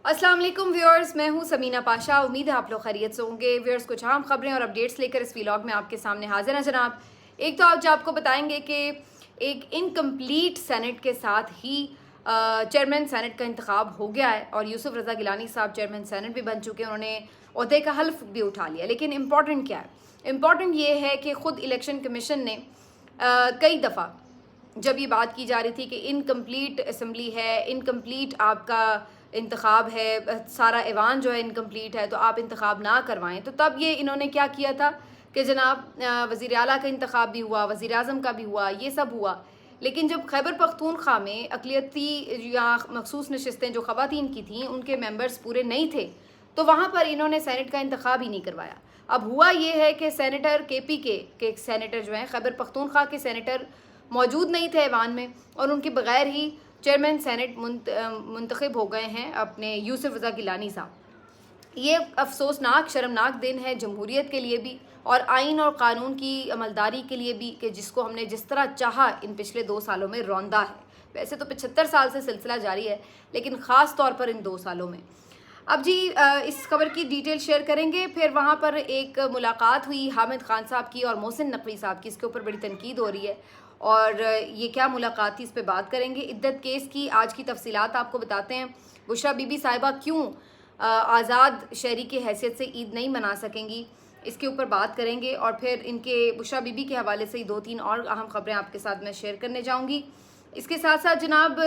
अस्सलाम वालेकुम व्यूअर्स, मैं हूं समीना पाशा। उम्मीद है आप लोग खैरियत से होंगे। व्यूअर्स, कुछ अहम खबरें और अपडेट्स लेकर इस व्लॉग में आपके सामने हाजिर हैं जनाब। एक तो आज आपको बताएंगे कि एक इनकम्प्लीट सेनेट के साथ ही चेयरमैन सेनेट का इंतखाब हो गया है और यूसुफ रज़ा गिलानी साहब चेयरमैन सेनेट भी बन चुके हैं। उन्होंने ओहदे का हल्फ भी उठा लिया। लेकिन इम्पॉर्टेंट क्या है? इम्पॉर्टेंट ये है कि ख़ुद इलेक्शन कमीशन ने कई दफ़ा जब ये बात की जा रही थी कि इनकम्प्लीट असम्बली है, इनकम्प्लीट आपका इंतखाब है, सारा ऐवान जो है इनकम्प्लीट है, तो आप इंतखाब ना करवाएं, तो तब ये इन्होंने क्या किया था कि जनाब वज़ीर आला का इंतखाब भी हुआ, वज़ीर आज़म का भी हुआ, ये सब हुआ। लेकिन जब खैबर पख्तूनख्वा में अक़लियती या मखसूस नशिस्तें जो ख़वातीन की थीं उनके मेंबर्स पूरे नहीं थे, तो वहाँ पर इन्होंने सेनेट का इंतखाब ही नहीं करवाया। अब हुआ ये है कि सेनेटर KP के सेनेटर जो हैं खैबर पख्तूनख्वा के सेनेटर मौजूद नहीं थे ऐवान में और उनके बगैर ही चेयरमैन सेनेट मुंतखब हो गए हैं अपने यूसुफ रज़ा गिलानी साहब। ये अफसोसनाक शर्मनाक दिन है जमहूरियत के लिए भी और आइन और क़ानून की अमलदारी के लिए भी कि जिसको हमने जिस तरह चाहा इन पिछले 2 सालों में रौंदा है। वैसे तो 75 साल से सिलसिला जारी है, लेकिन ख़ास तौर पर इन 2 सालों में। अब जी इस खबर की डिटेल शेयर करेंगे। फिर वहाँ पर एक मुलाकात हुई हामिद खान साहब की और मोहसिन नकवी साहब की, इसके ऊपर बड़ी तनकीद हो रही है और ये क्या मुलाकात थी इस पे बात करेंगे। इद्दत केस की आज की तफसीलात आपको बताते हैं। बुशरा बीबी साहिबा क्यों आज़ाद शहरी की हैसियत से ईद नहीं मना सकेंगी, इसके ऊपर बात करेंगे। और फिर इनके बुशरा बीबी के हवाले से 2-3 और अहम खबरें आपके साथ मैं शेयर करने जाऊँगी। इसके साथ साथ जनाब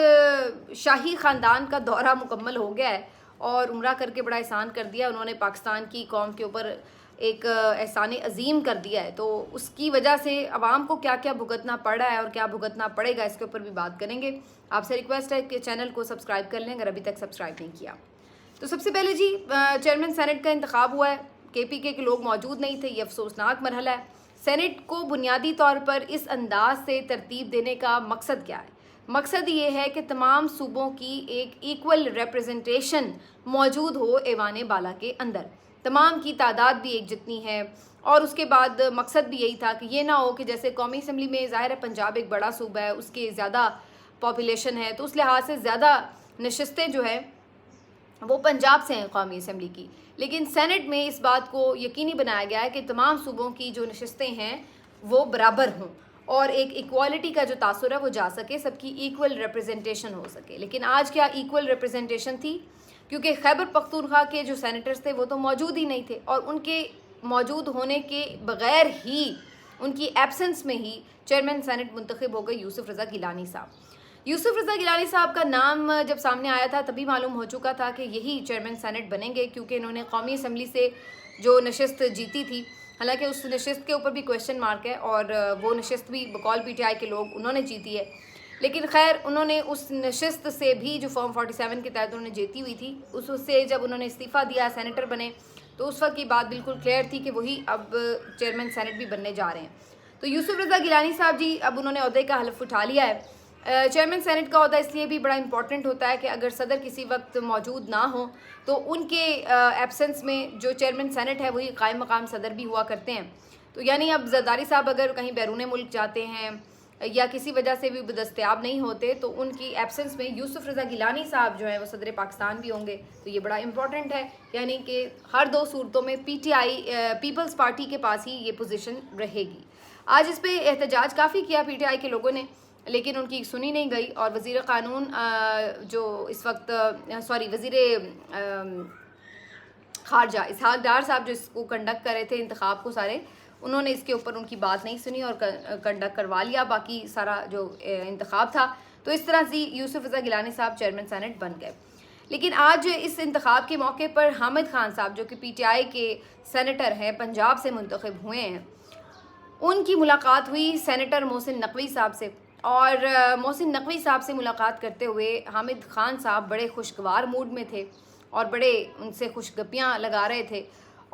शाही ख़ानदान का दौरा मुकम्मल हो गया है और उम्रा करके बड़ा एहसान कर दिया उन्होंने, पाकिस्तान की कौम के ऊपर एक एहसान अजीम कर दिया है। तो उसकी वजह से आवाम को क्या क्या भुगतना पड़ रहा है और क्या भुगतना पड़ेगा, इसके ऊपर भी बात करेंगे। आपसे रिक्वेस्ट है कि चैनल को सब्सक्राइब कर लें अगर अभी तक सब्सक्राइब नहीं किया। तो सबसे पहले जी चेयरमैन सेनेट का इंतखाब हुआ है। KP के लोग मौजूद नहीं थे, ये अफसोसनाक मरहला है। सेनेट को बुनियादी तौर पर इस अंदाज से तरतीब देने का मकसद क्या है? मकसद ये है कि तमाम सूबों की एक इक्वल रिप्रेजेंटेशन मौजूद हो ऐवान बाला के अंदर, तमाम की तादाद भी एक जितनी है। और उसके बाद मकसद भी यही था कि ये ना हो कि जैसे कौमी असम्बली में ज़ाहिर है पंजाब एक बड़ा सूबा है, उसके ज़्यादा पॉपुलेशन है, तो उस लिहाज से ज़्यादा नशिस्तें जो है वो पंजाब से हैं कौमी असम्बली की। लेकिन सेनेट में इस बात को यकीनी बनाया गया है कि तमाम सूबों की जो नशिस्तें हैं वो बराबर हों और एक इक्वालिटी का जो तासुर है वो जा सके, सबकी इक्वल रिप्रेजेंटेशन हो सके। लेकिन आज क्या इक्वल रिप्रेजेंटेशन थी? क्योंकि खैबर पख्तूनख्वा के जो सेनेटर्स थे वो तो मौजूद ही नहीं थे और उनके मौजूद होने के बगैर ही, उनकी एब्सेंस में ही चेयरमैन सेनेट मुंतखब हो गए यूसुफ रज़ा गिलानी साहब। यूसुफ रज़ा गिलानी साहब का नाम जब सामने आया था तभी मालूम हो चुका था कि यही चेयरमैन सेनेट बनेंगे, क्योंकि इन्होंने कौमी असम्बली से जो नशिस्त जीती थी, हालांकि उस नशिस्त के ऊपर भी क्वेश्चन मार्क है और वो नशिस्त भी बकौल PTI के लोग उन्होंने जीती है। लेकिन खैर उन्होंने उस नशिस्त से भी जो फॉर्म 47 के तहत उन्होंने जीती हुई थी, उससे जब उन्होंने इस्तीफ़ा दिया, सेनेटर बने, तो उस वक्त की बात बिल्कुल क्लियर थी कि वही अब चेयरमैन सेनेट भी बनने जा रहे हैं। तो यूसुफ रज़ा गिलानी साहब जी अब उन्होंने ओहदे का हल्फ उठा लिया है। चेयरमैन सेनेट का ओहदा इसलिए भी बड़ा इंपॉर्टेंट होता है कि अगर सदर किसी वक्त मौजूद ना हो तो उनके एब्सेंस में जो चेयरमैन सेनेट है वही कायम मकाम सदर भी हुआ करते हैं। तो यानी अब जरदारी साहब अगर कहीं बैरून मुल्क जाते हैं या किसी वजह से भी दस्तयाब नहीं होते तो उनकी एब्सेंस में यूसुफ रज़ा गिलानी साहब जो है वो सदर पाकिस्तान भी होंगे। तो ये बड़ा इंपॉर्टेंट है, यानी कि हर 2 सूरतों में PTI पीपल्स पार्टी के पास ही ये पोजीशन रहेगी। आज इस पर एहतजाज काफ़ी किया PTI के लोगों ने, लेकिन उनकी सुनी नहीं गई और वज़ीर क़ानून जो इस वक्त वज़ीर ख़ारजा इसहाक़ डार साहब जो इसको कंडक्ट कर रहे थे इंतखाब को सारे, उन्होंने इसके ऊपर उनकी बात नहीं सुनी और कंडक्ट करवा लिया बाकी सारा जो इंतखाब था। तो इस तरह से यूसुफ रज़ा गिलानी साहब चेयरमैन सेनेट बन गए। लेकिन आज इस इंतखाब के मौके पर हामिद खान साहब जो कि PTI के सेनेटर हैं, पंजाब से मुंतखब हुए हैं, उनकी मुलाकात हुई सेनेटर मोहसिन नकवी साहब से। और मोहसिन नकवी साहब से मुलाकात करते हुए हामिद खान साहब बड़े खुशगवार मूड में थे और बड़े उनसे खुशगपियाँ लगा रहे थे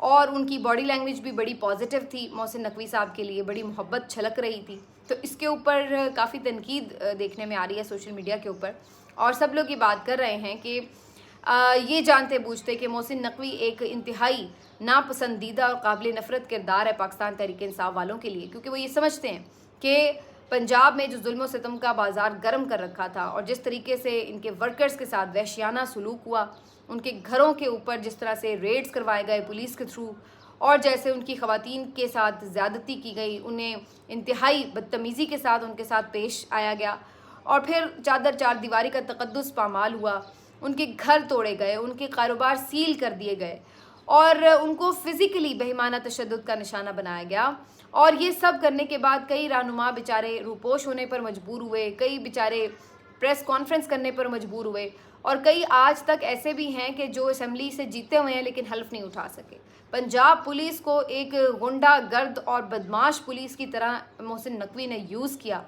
और उनकी बॉडी लैंग्वेज भी बड़ी पॉजिटिव थी। मोहसिन नकवी साहब के लिए बड़ी मोहब्बत छलक रही थी। तो इसके ऊपर काफ़ी तनकीद देखने में आ रही है सोशल मीडिया के ऊपर और सब लोग ये बात कर रहे हैं कि ये जानते बूझते कि मोहसिन नकवी एक इंतहाई नापसंदीदा और काबिल नफ़रत किरदार है पाकिस्तान तहरीक इंसाफ वालों के लिए, क्योंकि वो ये समझते हैं कि पंजाब में जो जुल्म सितम का बाजार गर्म कर रखा था और जिस तरीके से इनके वर्कर्स के साथ वहशियाना सलूक हुआ, उनके घरों के ऊपर जिस तरह से रेड्स करवाए गए पुलिस के थ्रू, और जैसे उनकी ख़वातीन के साथ ज़्यादती की गई, उन्हें इंतहाई बदतमीज़ी के साथ उनके साथ पेश आया गया, और फिर चादर चार दीवारी का तकद्दुस पामाल हुआ, उनके घर तोड़े गए, उनके कारोबार सील कर दिए गए और उनको फ़िज़िकली बेईमाना तशद्दुद का निशाना बनाया गया। और ये सब करने के बाद कई रहनुमा बेचारे रूपोश होने पर मजबूर हुए, कई बेचारे प्रेस कॉन्फ्रेंस करने पर मजबूर हुए, और कई आज तक ऐसे भी हैं कि जो असेंबली से जीते हुए हैं लेकिन हल्फ नहीं उठा सके। पंजाब पुलिस को एक गुंडा गर्द और बदमाश पुलिस की तरह मोहसिन नकवी ने यूज़ किया,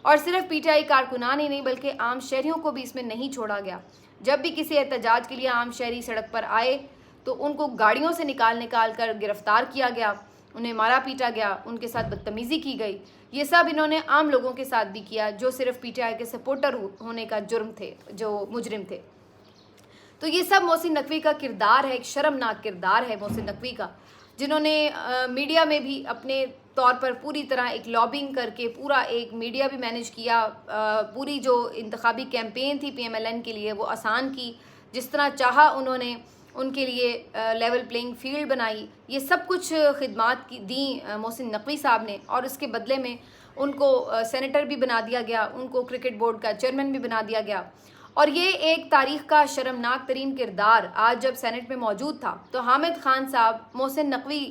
और सिर्फ पीटीआई कारकुनान ही नहीं बल्कि आम शहरियों को भी इसमें नहीं छोड़ा गया। जब भी किसी एहतजाज के लिए आम शहरी सड़क पर आए तो उनको गाड़ियों से निकाल कर गिरफ्तार किया गया, उन्हें मारा पीटा गया, उनके साथ बदतमीज़ी की गई। ये सब इन्होंने आम लोगों के साथ भी किया जो सिर्फ पीटीआई के सपोर्टर होने का जुर्म थे, जो मुजरिम थे। तो ये सब मोहसिन नकवी का किरदार है, एक शर्मनाक किरदार है मोहसिन नकवी का, जिन्होंने मीडिया में भी अपने तौर पर पूरी तरह एक लॉबिंग करके पूरा एक मीडिया भी मैनेज किया, पूरी जो इंतखाबी कैंपेन थी पीएमएलएन के लिए वो आसान की, जिस तरह चाहा उन्होंने उनके लिए लेवल प्लेइंग फील्ड बनाई। ये सब कुछ खिदमात की दी मोहसिन नकवी साहब ने, और उसके बदले में उनको सेनेटर भी बना दिया गया, उनको क्रिकेट बोर्ड का चेयरमैन भी बना दिया गया। और ये एक तारीख़ का शर्मनाक तरीन किरदार आज जब सेनेट में मौजूद था तो हामिद खान साहब मोहसिन नकवी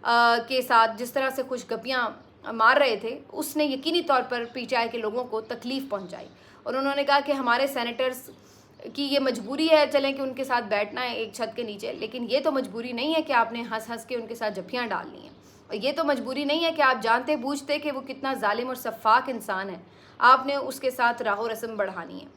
के साथ जिस तरह से खुशगपियाँ मार रहे थे, उसने यकीनी तौर पर पीटीआई के लोगों को तकलीफ़ पहुँचाई। और उन्होंने कहा कि हमारे सेनेटर्स कि ये मजबूरी है चलें कि उनके साथ बैठना है एक छत के नीचे, लेकिन ये तो मजबूरी नहीं है कि आपने हंस हंस के उनके साथ जफ्फियाँ डालनी हैं, और ये तो मजबूरी नहीं है कि आप जानते बूझते कि वो कितना जालिम और सफ़ाक इंसान है, आपने उसके साथ राहो रस्म बढ़ानी है।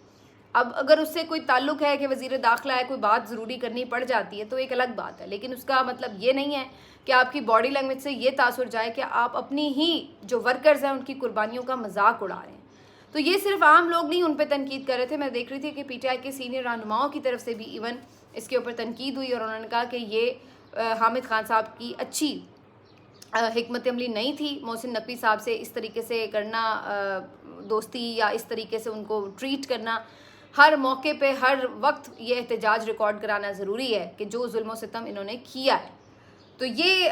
अब अगर उससे कोई ताल्लुक़ है कि वज़ीर दाखिला है, कोई बात ज़रूरी करनी पड़ जाती है तो एक अलग बात है, लेकिन उसका मतलब ये नहीं है कि आपकी बॉडी लैंग्वेज से ये तासुर जाए कि आप अपनी ही जो वर्कर्स हैं उनकी कुर्बानियों का मजाक उड़ा रहे हैं। तो ये सिर्फ आम लोग नहीं उन पर तनकीद कर रहे थे, मैं देख रही थी कि पीटीआई के सीनियर रहनुमाओं की तरफ से भी इवन इसके ऊपर तनकीद हुई, और उन्होंने कहा कि ये हामिद खान साहब की अच्छी हिकमत अमली नहीं थी मोहसिन नकवी साहब से इस तरीके से करना, दोस्ती या इस तरीके से उनको ट्रीट करना। हर मौके पे हर वक्त ये एहतजाज रिकॉर्ड कराना ज़रूरी है कि जो जुल्म सितम इन्होंने किया है। तो ये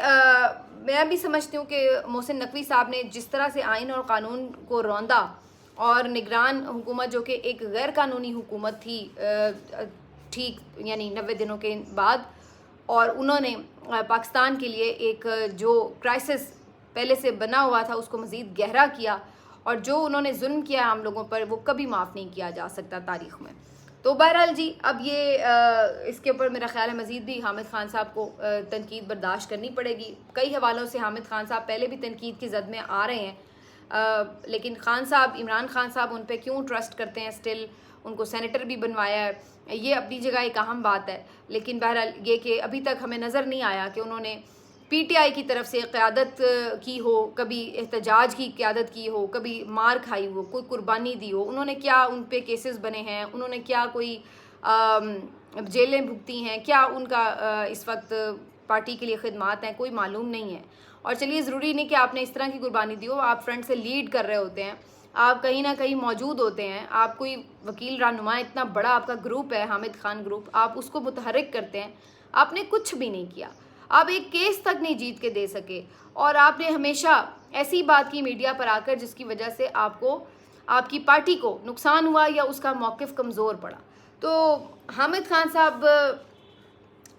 मैं भी समझती हूँ कि मोहसिन नकवी साहब ने जिस तरह से आइन और कानून को रौंदा, और निगरान हुकूमत जो कि एक गैर कानूनी हुकूमत थी ठीक यानी 90 दिनों के बाद, और उन्होंने पाकिस्तान के लिए एक जो क्राइसिस पहले से बना हुआ था उसको मज़ीद गहरा किया, और जो उन्होंने जुल्म किया आम लोगों पर वो कभी माफ़ नहीं किया जा सकता तारीख़ में। तो बहरहाल जी, अब ये इसके ऊपर मेरा ख्याल है मज़ीद भी हामिद खान साहब को तनकीद बर्दाश्त करनी पड़ेगी। कई हवालों से हामिद खान साहब पहले भी तनकीद की जद में आ रहे हैं, लेकिन खान साहब, इमरान खान साहब उन पे क्यों ट्रस्ट करते हैं, स्टिल उनको सेनेटर भी बनवाया है, ये अपनी जगह एक अहम बात है। लेकिन बहरहाल ये कि अभी तक हमें नज़र नहीं आया कि उन्होंने पीटीआई की तरफ से क़यादत की हो, कभी एहतजाज की क़यादत की हो, कभी मार खाई हो, कोई कुर्बानी दी हो, उन्होंने क्या उन पे केसेस बने हैं, उन्होंने क्या कोई जेलें भुगती हैं, क्या उनका इस वक्त पार्टी के लिए खिदमात हैं, कोई मालूम नहीं है। और चलिए, ज़रूरी नहीं कि आपने इस तरह की कुर्बानी दी हो, आप फ्रंट से लीड कर रहे होते हैं, आप कहीं ना कहीं मौजूद होते हैं, आप कोई वकील रहनुमा, इतना बड़ा आपका ग्रुप है हामिद खान ग्रुप, आप उसको मुतहर्रिक करते हैं। आपने कुछ भी नहीं किया, आप एक केस तक नहीं जीत के दे सके, और आपने हमेशा ऐसी बात की मीडिया पर आकर जिसकी वजह से आपको, आपकी पार्टी को नुकसान हुआ या उसका मौक़िफ़ कमज़ोर पड़ा। तो हामिद खान साहब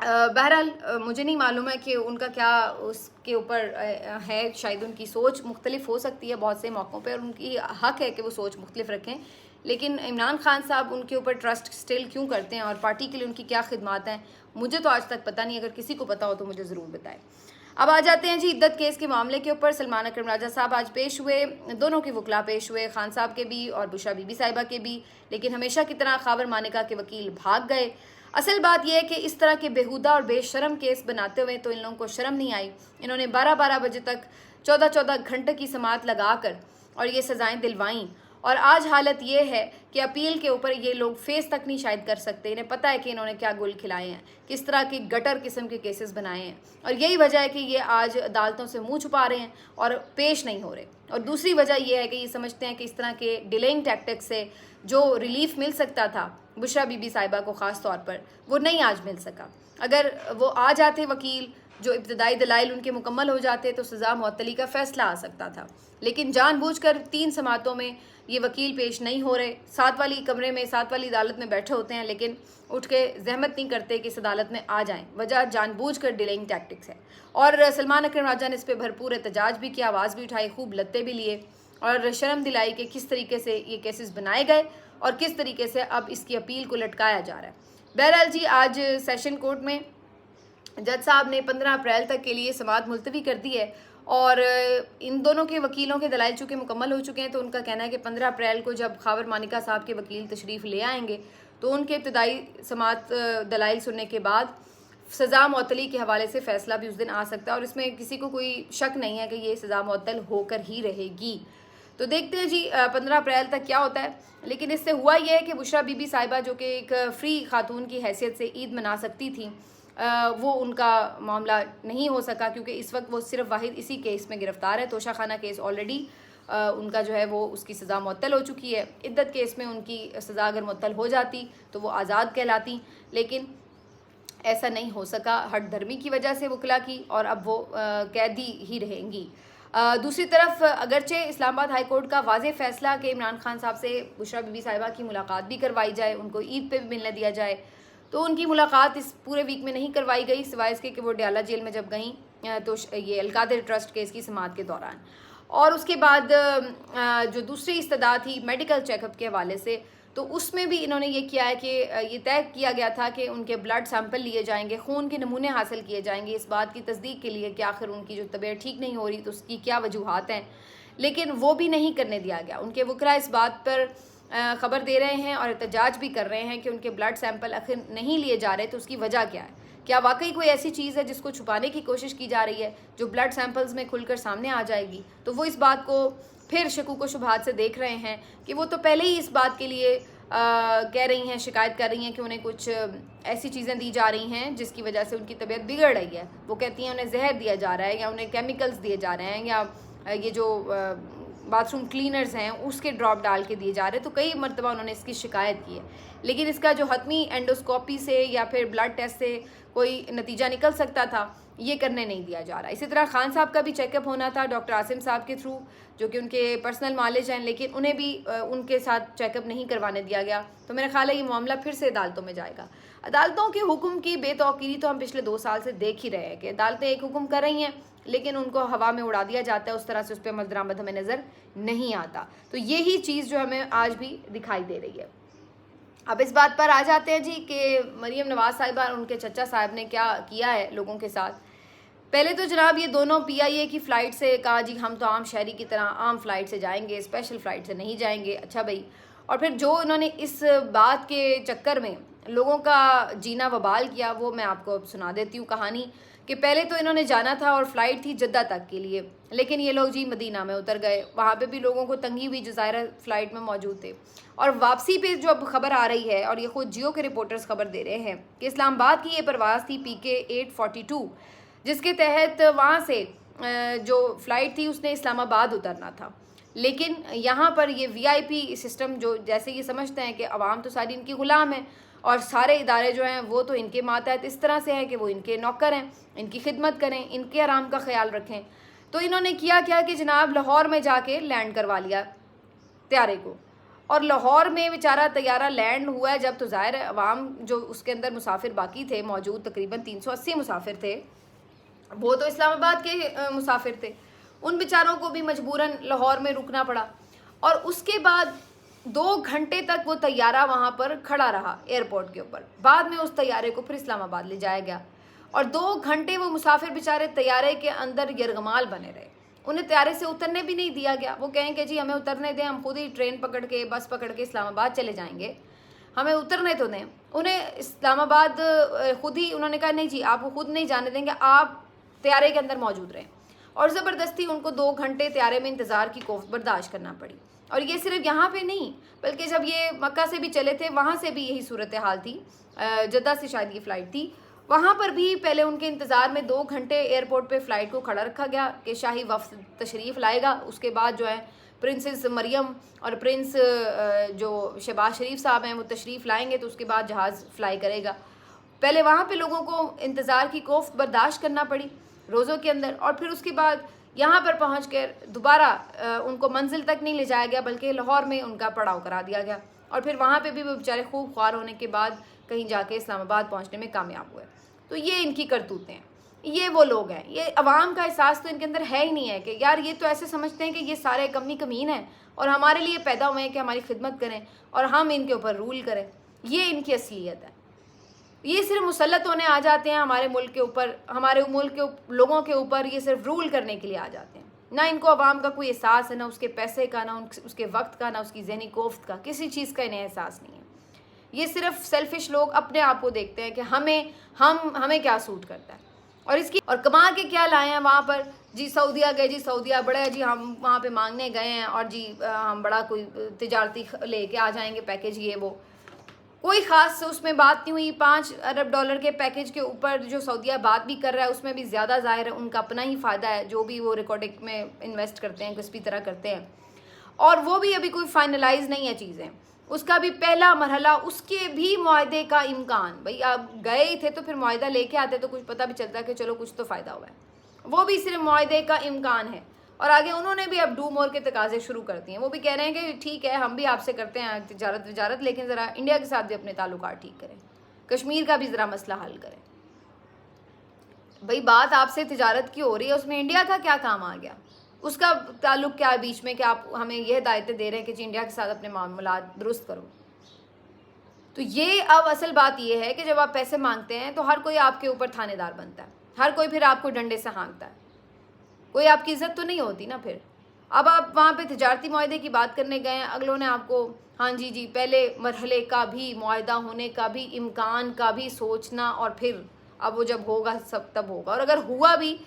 बहरहाल मुझे नहीं मालूम है कि उनका क्या उसके ऊपर है, शायद उनकी सोच मुख्तलिफ हो सकती है बहुत से मौक़ों पर, उनकी हक़ है कि वो सोच मुख्तलिफ रखें, लेकिन इमरान खान साहब उनके ऊपर ट्रस्ट स्टिल क्यों करते हैं और पार्टी के लिए उनकी क्या खिदमात हैं, मुझे तो आज तक पता नहीं। अगर किसी को पता हो तो मुझे ज़रूर बताएं। अब आ जाते हैं जी इद्दत केस के मामले के ऊपर। सलमान अकरम राजा साहब आज पेश हुए, दोनों के वकला पेश हुए, खान साहब के भी और बुशरा बीबी साहिबा के भी, लेकिन हमेशा की तरह खाबर मानिका के वकील भाग गए। असल बात यह है कि इस तरह के बेहुदा और बेशरम केस बनाते हुए तो इन लोगों को शर्म नहीं आई। इन्होंने 12-12 बजे तक 14-14 घंटे की समाअत लगाकर और ये सज़ाएँ दिलवाईं, और आज हालत ये है कि अपील के ऊपर ये लोग फेस तक नहीं शायद कर सकते। इन्हें पता है कि इन्होंने क्या गुल खिलाए हैं, किस तरह के गटर किस्म के केसेस बनाए हैं, और यही वजह है कि ये आज अदालतों से मुंह छुपा रहे हैं और पेश नहीं हो रहे। और दूसरी वजह यह है कि ये समझते हैं कि इस तरह के डिलेइंग टैक्टिक्स से जो रिलीफ मिल सकता था बुशरा बीबी साहिबा को ख़ास तौर पर, वो नहीं आज मिल सका। अगर वो आ जाते वकील, जो इब्तदाई दलाइल उनके मुकम्मल हो जाते, तो सज़ा मुअत्तली का फ़ैसला आ सकता था। लेकिन जानबूझकर 3 समातों में ये वकील पेश नहीं हो रहे, 7 वाली कमरे में, 7 वाली अदालत में बैठे होते हैं, लेकिन उठ के जहमत नहीं करते कि इस अदालत में आ जाएं। वजह जानबूझकर डिलेइंग टैक्टिक्स है। और सलमान अकरम राजा ने इस पर भरपूर एहतजाज भी किया, आवाज़ भी उठाई, खूब लत्ते भी लिए और शर्म दिलाई कि किस तरीके से ये केसेस बनाए गए और किस तरीके से अब इसकी अपील को लटकाया जा रहा है। बहरहाल जी, आज सेशन कोर्ट में जज साहब ने 15 अप्रैल तक के लिए समाअत मुलतवी कर दी है और इन दोनों के वकीलों के दलाइल चूँकि मुकम्मल हो चुके हैं, तो उनका कहना है कि 15 अप्रैल को जब खावर मानिका साहब के वकील तशरीफ़ ले आएंगे तो उनके इब्तदाई समाअत दलाइल सुनने के बाद सज़ा मुअत्तली के हवाले से फ़ैसला भी उस दिन आ सकता है और इसमें किसी को कोई शक नहीं है कि ये सज़ा मुअत्तल होकर ही रहेगी। तो देखते हैं जी 15 अप्रैल तक क्या होता है। लेकिन इससे हुआ यह है कि बुशरा बीबी साहिबा जो कि एक फ्री खातून की हैसियत से ईद मना सकती थी, वो उनका मामला नहीं हो सका क्योंकि इस वक्त वो सिर्फ वाहिद इसी केस में गिरफ़्तार है। तोशा खाना केस ऑलरेडी उनका जो है वो उसकी सज़ा मुअत्तल हो चुकी है। इद्दत केस में उनकी सज़ा अगर मुअत्तल हो जाती तो वो आज़ाद कहलाती, लेकिन ऐसा नहीं हो सका हट धर्मी की वजह से वकला की, और अब वो कैदी ही रहेंगी। दूसरी तरफ अगरचे इस्लामाबाद हाई कोर्ट का वाज़ेह फ़ैसला कि इमरान खान साहब से बुशरा बीबी साहिबा की मुलाकात भी करवाई जाए, उनको ईद पे भी मिलने दिया जाए, तो उनकी मुलाकात इस पूरे वीक में नहीं करवाई गई, सिवाय इसके कि वो डयाला जेल में जब गईं तो ये अलकादिर ट्रस्ट केस की समाअत के दौरान। और उसके बाद जो दूसरी इस्तदा थी मेडिकल चेकअप के हवाले से, तो उसमें भी इन्होंने ये किया है कि ये तय किया गया था कि उनके ब्लड सैंपल लिए जाएंगे, खून के नमूने हासिल किए जाएंगे इस बात की तस्दीक के लिए कि आखिर उनकी जो तबीयत ठीक नहीं हो रही तो उसकी क्या वजूहात हैं, लेकिन वो भी नहीं करने दिया गया। उनके वकला इस बात पर ख़बर दे रहे हैं और एहतजाज भी कर रहे हैं कि उनके ब्लड सैंपल आखिर नहीं लिए जा रहे, तो उसकी वजह क्या है। क्या वाकई कोई ऐसी चीज़ है जिसको छुपाने की कोशिश की जा रही है जो ब्लड सैंपल्स में खुलकर सामने आ जाएगी। तो वो इस बात को फिर शकूक व शुबहात से देख रहे हैं कि वो तो पहले ही इस बात के लिए कह रही हैं, शिकायत कर रही हैं कि उन्हें कुछ ऐसी चीज़ें दी जा रही हैं जिसकी वजह से उनकी तबीयत बिगड़ रही है। वो कहती हैं उन्हें जहर दिया जा रहा है या उन्हें केमिकल्स दिए जा रहे हैं या ये जो बाथरूम क्लीनर्स हैं उसके ड्रॉप डाल के दिए जा रहे हैं। तो कई मरतबा उन्होंने इसकी शिकायत की है, लेकिन इसका जो हतमी एंडोस्कोपी से या फिर ब्लड टेस्ट से कोई नतीजा निकल सकता था, ये करने नहीं दिया जा रहा। इसी तरह खान साहब का भी चेकअप होना था डॉक्टर आसिम साहब के थ्रू, जो कि उनके पर्सनल मालिज हैं, लेकिन उन्हें भी उनके साथ चेकअप नहीं करवाने दिया गया। तो मेरा ख्याल है ये मामला फिर से अदालतों में जाएगा। अदालतों के हुक्म की बेतौकीरी तो हम पिछले 2 साल से देख ही रहे हैं कि अदालतें एक हुक्म कर रही हैं लेकिन उनको हवा में उड़ा दिया जाता है, उस तरह से उस पर अमल दरामद हमें नज़र नहीं आता। तो यही चीज़ जो हमें आज भी दिखाई दे रही है। अब इस बात पर आ जाते हैं जी कि मरीम नवाज़ साहिबा और उनके चचा साहब ने क्या किया है लोगों के साथ। पहले तो जनाब ये दोनों PIA की फ़्लाइट से कहा जी हम तो आम शहरी की तरह आम फ़्लाइट से जाएंगे, स्पेशल फ़्लाइट से नहीं जाएंगे। अच्छा भाई, और फिर जो इन्होंने इस बात के चक्कर में लोगों का जीना वबाल किया, वो मैं आपको अब सुना देती हूँ कहानी। कि पहले तो इन्होंने जाना था और फ़्लाइट थी जद्दा तक के लिए, लेकिन ये लोग जी मदीना में उतर गए। वहाँ पे भी लोगों को तंगी हुई जो ज़ाहिर फ़्लाइट में मौजूद थे। और वापसी पे जो अब खबर आ रही है, और ये खुद जियो के रिपोर्टर्स खबर दे रहे हैं कि इस्लामाबाद की ये परवाज़ थी PK 842, जिसके तहत वहाँ से जो फ़्लाइट थी उसने इस्लामाबाद उतरना था। लेकिन यहाँ पर ये VIP सिस्टम, जो जैसे ये समझते हैं कि अवाम तो सारी इनकी ग़ुलाम है और सारे इदारे जो हैं वो तो इनके मातहत इस तरह से है कि वो इनके नौकर हैं, इनकी खिदमत करें, इनके आराम का ख्याल रखें। तो इन्होंने किया क्या कि जनाब लाहौर में जाके लैंड करवा लिया तैयारे को, और लाहौर में बेचारा तैयारा लैंड हुआ है जब, तो ज़ाहिर है अवाम जो उसके अंदर मुसाफिर बाकी थे मौजूद, तकरीबन 380 मुसाफिर थे, वो तो इस्लामाबाद के मुसाफिर थे, उन बेचारों को भी मजबूरन लाहौर में रुकना पड़ा। और उसके बाद 2 घंटे तक वो तैयारा वहाँ पर खड़ा रहा एयरपोर्ट के ऊपर। बाद में उस तैयारे को फिर इस्लामाबाद ले जाया गया और 2 घंटे वो मुसाफिर बेचारे तैयारे के अंदर यरगमाल बने रहे। उन्हें तैयारे से उतरने भी नहीं दिया गया। वो कहें कि जी हमें उतरने दें, हम खुद ही ट्रेन पकड़ के, बस पकड़ के इस्लामाबाद चले जाएंगे, हमें उतरने तो दें। उन्हें इस्लामाबाद खुद ही, उन्होंने कहा नहीं जी आपको खुद नहीं जाने देंगे, आप तैयारे के अंदर मौजूद रहें। और ज़बरदस्ती उनको 2 घंटे त्यारे में इंतज़ार की कोफ्त बर्दाश्त करना पड़ी। और ये सिर्फ यहाँ पे नहीं, बल्कि जब ये मक्का से भी चले थे वहाँ से भी यही सूरत हाल थी। जद्दा से शायद ये फ़्लाइट थी, वहाँ पर भी पहले उनके इंतज़ार में 2 घंटे एयरपोर्ट पे फ़्लाइट को खड़ा रखा गया कि शाही वफ़द तशरीफ़ लाएगा। उसके बाद जो है प्रिंसेस मरियम और प्रिंस जो शहबाज शरीफ साहब हैं वो तशरीफ़ लाएंगे, तो उसके बाद जहाज़ फ़्लाई करेगा। पहले वहाँ पे लोगों को इंतज़ार की कोफ्त बर्दाश्त करना पड़ी रोज़ों के अंदर, और फिर उसके बाद यहाँ पर पहुँच कर दोबारा उनको मंजिल तक नहीं ले जाया गया, बल्कि लाहौर में उनका पड़ाव करा दिया गया। और फिर वहाँ पे भी वो बेचारे खूब ख्वार होने के बाद कहीं जाके इस्लामाबाद पहुँचने में कामयाब हुए। तो ये इनकी करतूतें हैं, ये वो लोग हैं। ये अवाम का एहसास तो इनके अंदर है ही नहीं है कि यार ये तो ऐसे समझते हैं कि ये सारे कमी कमीन हैं और हमारे लिए पैदा हुए हैं कि हमारी खिदमत करें और हम इनके ऊपर रूल करें। ये इनकी असलियत है। ये सिर्फ मुसल्लत होने आ जाते हैं हमारे मुल्क के ऊपर, हमारे मुल्क के लोगों के ऊपर, ये सिर्फ रूल करने के लिए आ जाते हैं। ना इनको अवाम का कोई एहसास है, ना उसके पैसे का, ना उसके वक्त का, ना उसकी ज़हनी कोफ्त का, किसी चीज़ का इन्हें एहसास नहीं है। ये सिर्फ सेल्फिश लोग अपने आप को देखते हैं कि हमें क्या सूट करता है और इसकी और कमा के क्या लाए हैं वहाँ पर। जी सऊदिया गए, जी सऊदिया बड़ा है जी, हम वहाँ पे मांगने गए हैं और जी हम बड़ा कोई तिजारती लेके आ जाएंगे पैकेज, ये वो कोई ख़ास उसमें बात नहीं हुई। $5 अरब के पैकेज के ऊपर जो सऊदिया बात भी कर रहा है उसमें भी ज़्यादा ज़ाहिर है उनका अपना ही फ़ायदा है, जो भी वो रिकॉर्डिंग में इन्वेस्ट करते हैं किसी भी तरह करते हैं, और वो भी अभी कोई फाइनलाइज नहीं है चीज़ें। उसका भी पहला मरहला, उसके भी मुआहदे का इम्कान। भाई आप गए ही थे तो फिर मुआहदा लेके आते तो कुछ पता भी चलता कि चलो कुछ तो फ़ायदा हुआ है। वो भी सिर्फ मुआहदे का इम्कान है। और आगे उन्होंने भी अब डू मोर के तकाजे शुरू कर दिए हैं। वो भी कह रहे हैं कि ठीक है हम भी आपसे करते हैं तिजारत, लेकिन ज़रा इंडिया के साथ भी अपने ताल्लुकात ठीक करें, कश्मीर का भी ज़रा मसला हल करें। भाई बात आपसे तिजारत की हो रही है, उसमें इंडिया का क्या काम आ गया? उसका ताल्लुक क्या है बीच में कि आप हमें यह हिदायतें दे रहे हैं कि जी इंडिया के साथ अपने मामलात दुरुस्त करो? तो ये अब असल बात ये है कि जब आप पैसे मांगते हैं तो हर कोई आपके ऊपर थानेदार बनता है, हर कोई फिर आपको डंडे से हाँकता है, कोई आपकी इज्जत तो नहीं होती ना फिर। अब आप वहाँ पे तिजारती मुआहदे की बात करने गए हैं, अगलों ने आपको हाँ जी जी पहले मरहले का भी मुआहदा होने का भी इम्कान का भी सोचना, और फिर अब वो जब होगा सब तब होगा। और अगर हुआ भी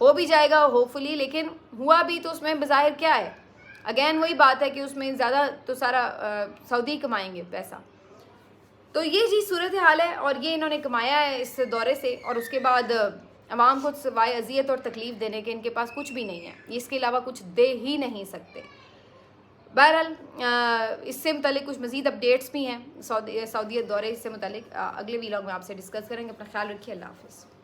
हो भी जाएगा होपफुली, लेकिन हुआ भी तो उसमें बज़ाहिर क्या है? अगेन वही बात है कि उसमें ज़्यादा तो सारा सऊदी कमाएंगे पैसा। तो ये जी सूरत हाल है और ये इन्होंने कमाया है इस दौरे से, और उसके बाद अवाम को सिवाय अजियत और तकलीफ़ देने के इनके पास कुछ भी नहीं है, इसके अलावा कुछ दे ही नहीं सकते। बहरहाल इससे मुतालिक कुछ मज़ीद अपडेट्स भी हैं सऊदीयत दौरे से मुतालिक, अगले वीलॉग में आपसे डिस्कस करेंगे। अपना ख्याल रखिए, अल्लाह हाफ़िज़।